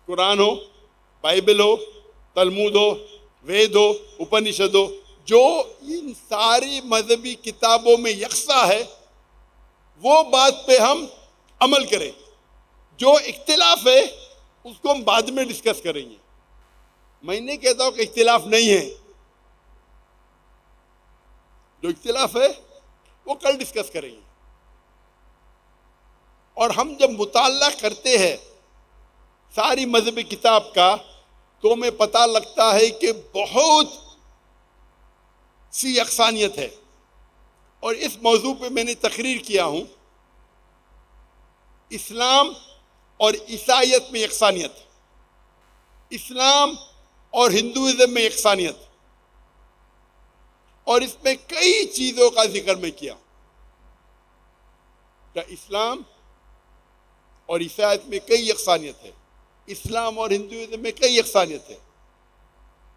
قرآن ہو، Bible ہو، تلمود ہو، وید ہو، اپنشد ہو، جو ان ساری مذہبی کتابوں میں یکساں ہے وہ بات پہ ہم عمل کریں. جو اختلاف ہے اس کو ہم بعد میں ڈسکس کریں گے. میں نہیں کہتا ہوں کہ اختلاف نہیں ہے، جو اختلاف ہے وہ کل ڈسکس کریں گے. اور ہم جب مطالعہ کرتے ہیں ساری مذہبی کتاب کا تو ہمیں پتہ لگتا ہے کہ بہت سی یکسانیت ہے. اور اس موضوع پہ میں نے تقریر کیا ہوں، اسلام اور عیسائیت میں یکسانیت، اسلام اور ہندوازم میں یکسانیت، اور اس میں کئی چیزوں کا ذکر میں کیا کہ اسلام اور عیسائیت میں کئی یکسانیت ہے، اسلام اور ہندوازم میں کئی یکسانیت ہے.